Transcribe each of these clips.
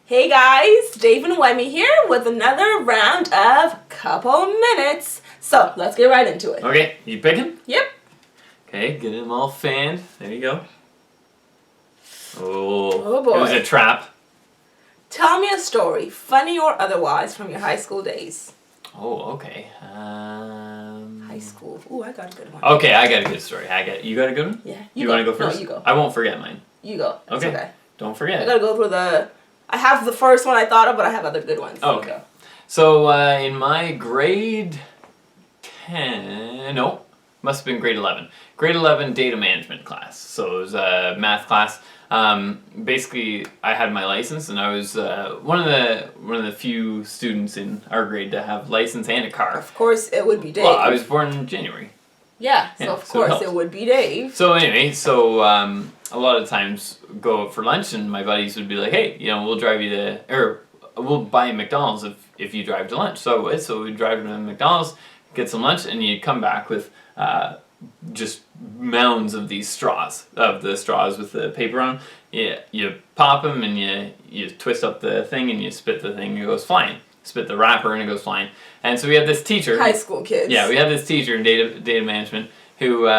Hey guys, Dave and Wemi here with another round of couple minutes. So let's get right into it. Okay, you picking? Yep. Okay, get him all fanned. There you go. Oh boy. It was a trap. Tell me a story, funny or otherwise, from your high school days. Oh, okay. High school. Ooh, I got a good one. Okay, I got a good story. You got a good one? Yeah. You want to go first? No, you go. I won't forget mine. You go. That's okay. Don't forget. I gotta go through I have the first one I thought of, but I have other good ones. Oh, okay. So, in my grade 10, no, must have been grade 11. Grade 11 data management class. So it was a math class. Basically, I had my license, and I was one of the few students in our grade to have license and a car. Of course, it would be Dave. Well, I was born in January. Yeah, so of course it would be Dave. So anyway, a lot of times go out for lunch, and my buddies would be like, "Hey, we'll drive you to, or we'll buy McDonald's if you drive to lunch." So we'd drive to McDonald's, get some lunch, and you'd come back with just mounds of these straws, with the paper on them. You pop them, and you twist up the thing, and you spit the thing, and it goes flying. Spit the wrapper, and it goes flying. And so we had this teacher. High school kids. Yeah, we had this teacher in data management who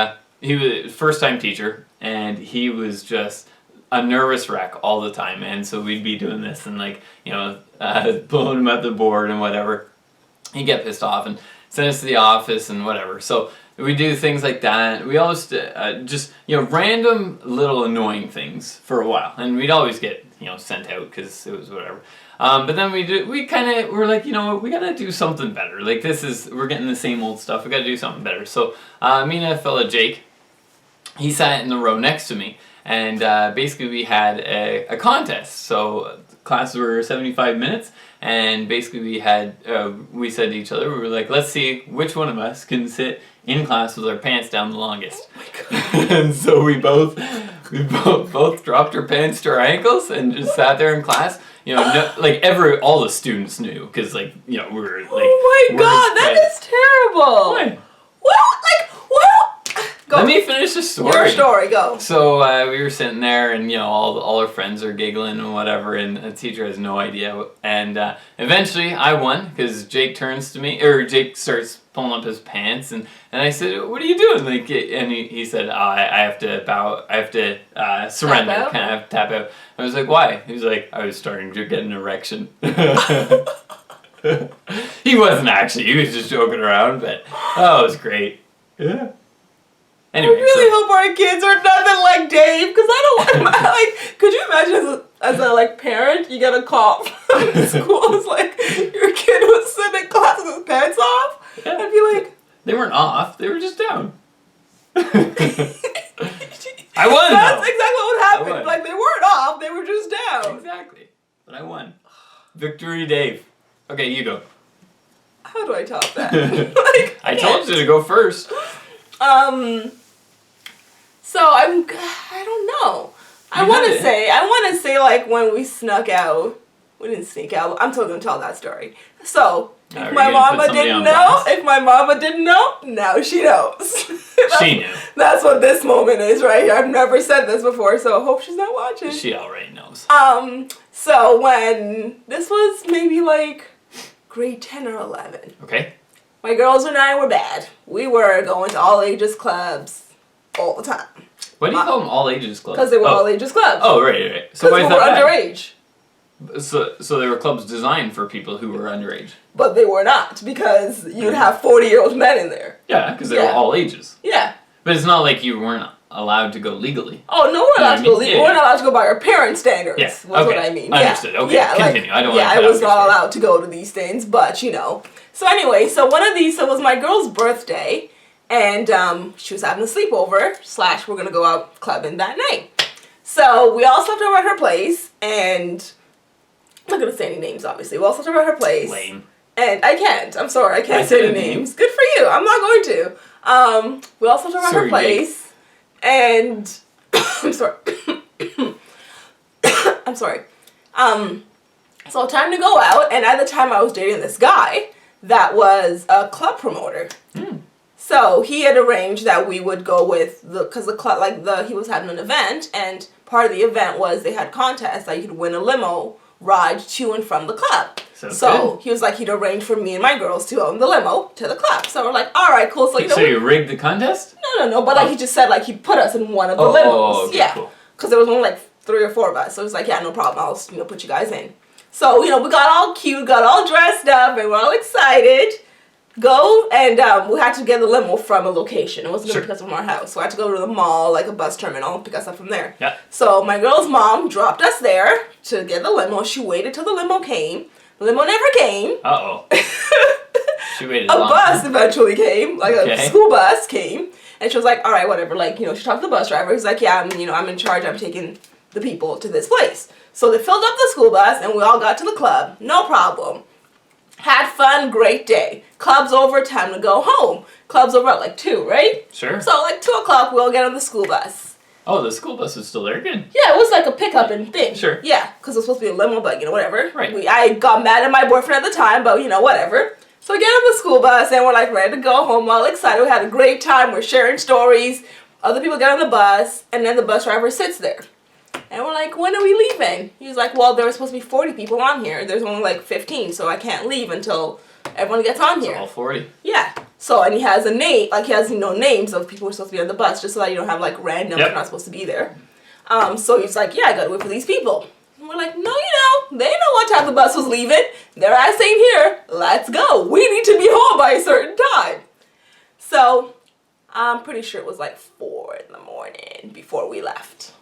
he was a first-time teacher, and he was just a nervous wreck all the time. And so we'd be doing this and blowing him at the board and whatever. He'd get pissed off and send us to the office and whatever. So we do things like that. We always just random little annoying things for a while, and we'd always get sent out because it was whatever. But then we're like, we gotta do something better. Like we're getting the same old stuff. We gotta do something better. So me and a fella, Jake, he sat in the row next to me, and basically we had a contest. So classes were 75 minutes, and basically we said to each other, we were like, let's see which one of us can sit in class with our pants down the longest. Oh my God. And so we both dropped our pants to our ankles and just sat there in class. All the students knew because we were like. Oh my God, that is terrible. Why? Go. Let me finish the story. Your story, go. So we were sitting there, and all our friends are giggling and whatever, and the teacher has no idea. And eventually, I won because Jake starts pulling up his pants, and I said, "What are you doing?" And he said, "I have to bow. I have to surrender. Kind of tap out." I was like, "Why?" He was like, "I was starting to get an erection." He wasn't actually. He was just joking around, but it was great. Yeah. Anyway, I really hope our kids are nothing like Dave, because I don't want could you imagine as a parent, you get a call from school, it's like your kid was sitting in class with his pants off? Yeah. I'd be like, they weren't off, they were just down. I won. That's exactly what happened. Like, they weren't off, they were just down. Exactly. But I won. Victory, Dave. Okay, you go. How do I top that? I told you to go first. So I don't know. I want to say when we snuck out. We didn't sneak out. I'm still going to tell that story. So, if my mama didn't know, now she knows. She knew. That's what this moment is right here. I've never said this before, so I hope she's not watching. She already knows. So when this was maybe grade 10 or 11. Okay. My girls and I were bad. We were going to all ages clubs all the time. Why do you call them all ages clubs? Because they were all ages clubs. Oh, right. So why is that bad? Underage. So they were clubs designed for people who were underage. But they were not, because you'd have 40-year-old men in there. Yeah, because they were all ages. Yeah. But it's not like you weren't allowed to go legally. Oh, no, we're allowed to go legally. We're not allowed to go by our parents' standards. Yeah. Was what I mean. Understood. Okay, continue. I don't want to I was not allowed to go to these things, but So anyway, one of these, it was my girl's birthday, and she was having a sleepover, / we're going to go out clubbing that night. So we all slept over at her place, and I'm not going to say any names, obviously. We all slept over at her place. Lame. And I can't. I'm sorry. I can't say any names. Good for you. I'm not going to. We all slept over at her place, and I'm sorry. I'm sorry. So time to go out, and at the time I was dating this guy that was a club promoter. So he had arranged that we would go with because the club, he was having an event, and part of the event was they had contests that you could win a limo ride to and from the club. So he was like, he'd arrange for me and my girls to own the limo to the club. So we're like, all right, cool. So So you rigged the contest? No. But like he just said, like he'd put us in one of the limos. Okay, yeah. cool. Because there was only like 3 or 4 of us. So it was like, yeah, no problem. I'll put you guys in. So we got all cute, got all dressed up, and we're all excited. Go and we had to get the limo from a location. It wasn't going to pick us from our house. So I had to go to the mall, like a bus terminal, pick us up from there. Yeah. So my girl's mom dropped us there to get the limo. She waited till the limo came. The limo never came. Uh-oh. She waited A bus eventually came, like a school bus came. And she was like, all right, whatever. Like, she talked to the bus driver. He's like, yeah, I'm in charge. I'm taking the people to this place. So they filled up the school bus and we all got to the club. No problem. Had fun, great day. Club's over, time to go home. Club's over at like 2, right? Sure. So like 2 o'clock, we all get on the school bus. Oh, the school bus is still there? Good. Yeah, it was like a pickup and thing. Sure. Yeah, because it was supposed to be a limo, but whatever. Right. I got mad at my boyfriend at the time, but whatever. So we get on the school bus and we're like ready to go home, all excited. We had a great time. We're sharing stories. Other people get on the bus, and then the bus driver sits there. And we're like, when are we leaving? He was like, well, there were supposed to be 40 people on here. There's only like 15, so I can't leave until everyone gets on here. All 40. Yeah. So, and he has a name, like he has, names of people who are supposed to be on the bus, just so that you don't have like randoms who are not supposed to be there. So he's like, yeah, I gotta wait for these people. And we're like, no, they know what time the bus was leaving. Their ass ain't here. Let's go. We need to be home by a certain time. So, I'm pretty sure it was like 4 in the morning before we left.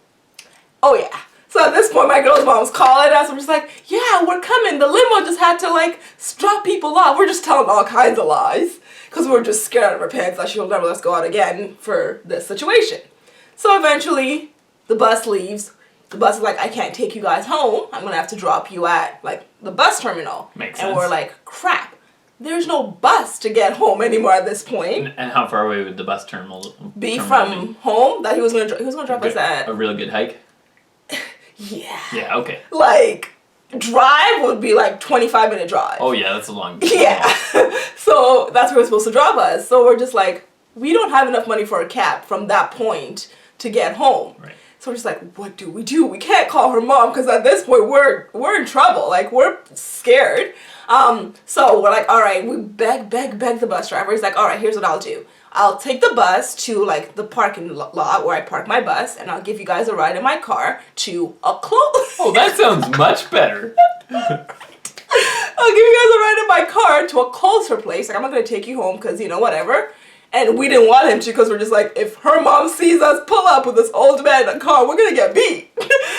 Oh yeah. So at this point, my girl's mom was calling us. I'm just like, yeah, we're coming. The limo just had to like drop people off. We're just telling all kinds of lies because we were just scared out of our pants that she'll never let us go out again for this situation. So eventually, the bus leaves. The bus is like, I can't take you guys home. I'm gonna have to drop you at like the bus terminal. Makes and sense. We're like, crap. There's no bus to get home anymore at this point. And how far away would the bus terminal be from home? That he was gonna drop us at a really good hike. Yeah. Yeah. Okay. Like, drive would be like 25-minute drive. Oh yeah, that's a long. Yeah. So that's where we're supposed to drop us. So we're just like, we don't have enough money for a cab from that point to get home. Right. So we're just like, what do? We can't call her mom because at this point we're in trouble. Like we're scared. So we're like, all right, we beg the bus driver. He's like, all right, here's what I'll do. I'll take the bus to like the parking lot where I park my bus, and I'll give you guys a ride in my car to a close. Oh, that sounds much better. I'll give you guys a ride in my car to a closer place. Like I'm not gonna take you home because whatever. And we didn't want him to because we're just like, if her mom sees us pull up with this old man in a car, we're gonna get beat.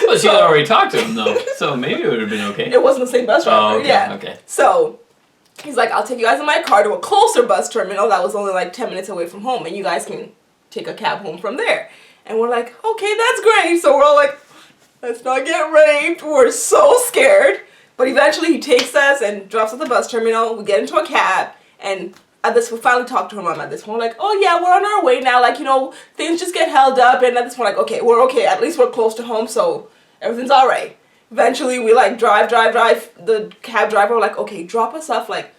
Well, she had already talked to him though, so maybe it would have been okay. It wasn't the same bus driver. Oh, okay, yeah. Okay. So he's like, I'll take you guys in my car to a closer bus terminal that was only like 10 minutes away from home, and you guys can take a cab home from there. And we're like, okay, that's great. So we're all like, let's not get raped. We're so scared. But eventually he takes us and drops at the bus terminal. We get into a cab, and at this, we finally talked to her mom at this point. We're like, oh yeah, we're on our way now. Like, things just get held up. And at this point, like, okay, we're okay. At least we're close to home, so everything's all right. Eventually, we like drive. The cab driver were like, okay, drop us off like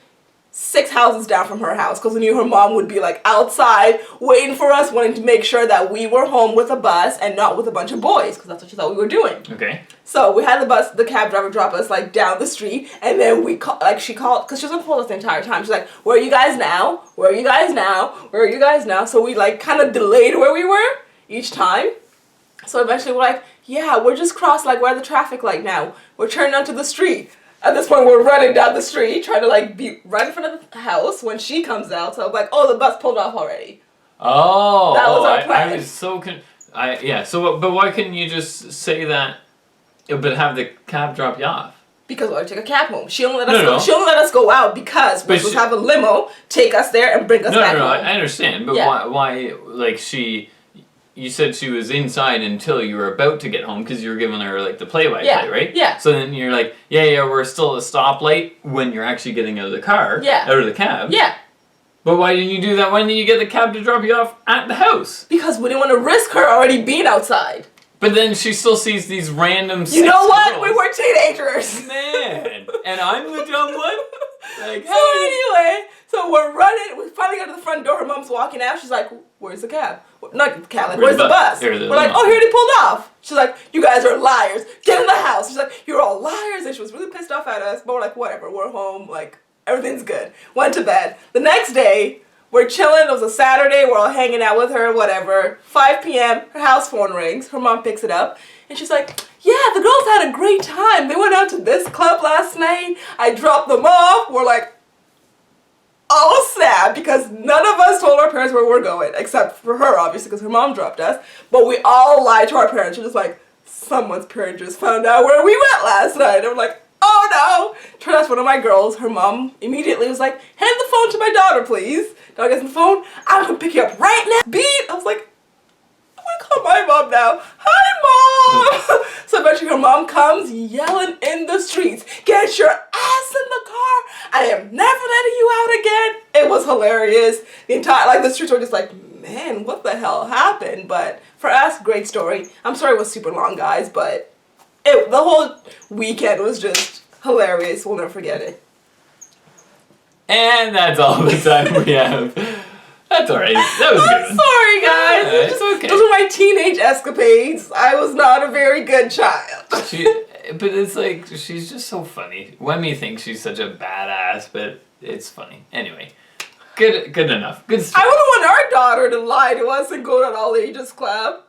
6 houses down from her house, because we knew her mom would be like outside waiting for us, wanting to make sure that we were home with a bus and not with a bunch of boys, because that's what she thought we were doing. Okay. So we had the cab driver drop us like down the street, and then she called, because she was on hold us the entire time. She's like, where are you guys now? Where are you guys now? Where are you guys now? So we like kind of delayed where we were each time. So eventually we're like, yeah, we're just crossed, like we're at the traffic light now. We're turning onto the street. At this point, we're running down the street, trying to like be right in front of the house when she comes out. So I'm like, oh, the bus pulled off already. Oh, that was our plan. I was so So, but why couldn't you just say that, but have the cab drop you off? Because we had to take a cab home. She only let us go. She only let us go out because we're supposed to have a limo take us there and bring us back home. I understand, but why? Like you said she was inside until you were about to get home because you were giving her like the play-by-play, right? Yeah. So then you're like, yeah, we're still at a stoplight when you're actually getting out of the car. Yeah. Out of the cab. Yeah. But why didn't you do that? Why didn't you get the cab to drop you off at the house? Because we didn't want to risk her already being outside. But then she still sees these random. You know what? We were teenagers. Man, and I'm the dumb one. Like, so anyway, so we're running. We finally got to the front door. Her mom's walking out. She's like, "Where's the cab? Not the cab. Like, where's the bus?" We're like, "Oh, he already pulled off." She's like, "You guys are liars. Get in the house." She's like, "You're all liars." And She was really pissed off at us, but we're like, whatever, we're home, like, everything's good. Went to bed. The next day, we're chilling. It was a Saturday. We're all hanging out with her, whatever. 5 p.m., her house phone rings. Her mom picks it up, and she's like, yeah, the girls had a great time. They went out to this club last night. I dropped them off. We're like, all sad because none of us told our parents where we're going, except for her, obviously, because her mom dropped us. But we all lied to our parents. We're just like, someone's parent just found out where we went last night. And we're like, oh no. Turned out it's one of my girls. Her mom immediately was like, hand the phone to my daughter, please. Dog gets the phone. I'm going to pick you up right now. Beat. I was like, I'm going to call my mom now. Hi, Mom. So eventually her mom comes yelling in the streets, get your ass in the car. I am never letting you out again. It was hilarious. The entire, like, the streets were just like, man, what the hell happened? But for us, great story. I'm sorry it was super long, guys, but the whole weekend was just hilarious. We'll never forget it. And that's all the time we have. That's alright. That was good. I'm sorry, guys. Yeah, it's okay. Those were my teenage escapades. I was not a very good child. But it's like, she's just so funny. Wemi thinks she's such a badass, but it's funny. Anyway, good enough. Good story. I wouldn't want our daughter to lie to us and go to an all-ages club.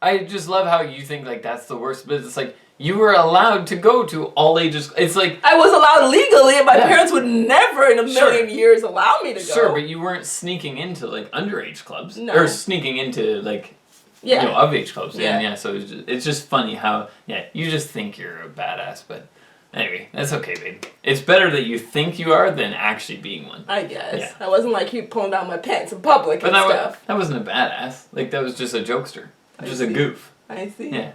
I just love how you think, like, that's the worst, but it's like, you were allowed to go to all ages. It's like, I was allowed legally, and my parents would never in a million years allow me to go. Sure, but you weren't sneaking into, like, underage clubs. No. Or sneaking into, like, you know, of-age clubs. Yeah. And so it's just funny how, you just think you're a badass, but anyway, that's okay, babe. It's better that you think you are than actually being one. I guess. Yeah. I wasn't like you pulling down my pants in public and stuff. That wasn't a badass. Like, that was just a jokester. Just a goof. I see. Yeah.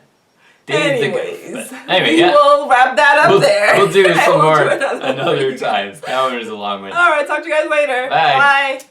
Anyways, anyway, we will wrap that up there. We'll do it some more another time. That one is a long one. All right, talk to you guys later. Bye. Bye.